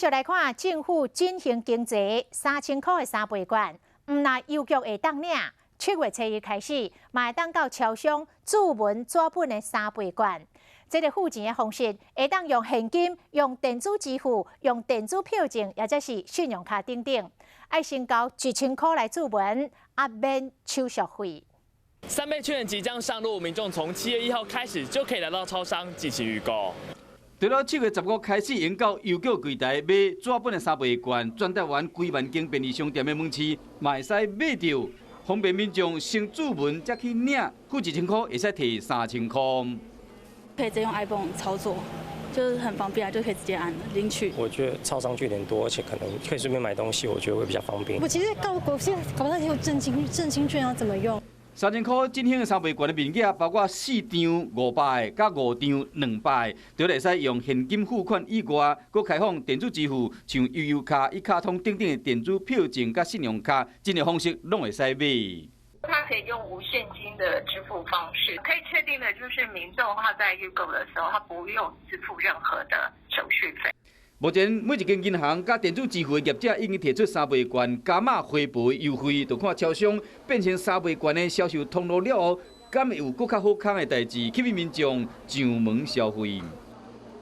就来看政府振兴经济，3000块的三倍券，那邮局会当领。7月初一开始，嘛会当到超商注文纸本的3倍券。这个付钱的方式，会当用现金、用电子支付、用电子票证，或者是信用卡等等。爱先交1000块来注文，免手续费。3倍券即将上路，民众从7月1号开始就可以来到超商进行预购。除了7月15开始延到邮局柜台买纸本的3倍券，全台湾几万间便利商店的门市嘛会使买到，方便民众先注文再去领，付1000块会使摕3000块。可以直接用 iPhone 操作，就是很方便啊，就可以直接按领取。我觉得超商据点多，而且可能可以顺便买东西，我觉得会比较方便。我其实现在搞不太清楚振兴券要怎么用。3000块振兴的3倍券的面额包括4张500个，甲5张200个，就会使用现金付款以外，佮开放电子支付，像悠游卡、一卡通等等的电子票证甲信用卡，这个方式拢会使买。它可以用无现金的支付方式，可以确定的就是民众他在预购的时候，他不用支付任何的手续费。目前每一间银行甲电子支付的业者已经提出3倍券加码回赔优惠，就看超商变成3倍券的销售通路了后，敢会有更较好康的代志，吸引民众上门消费。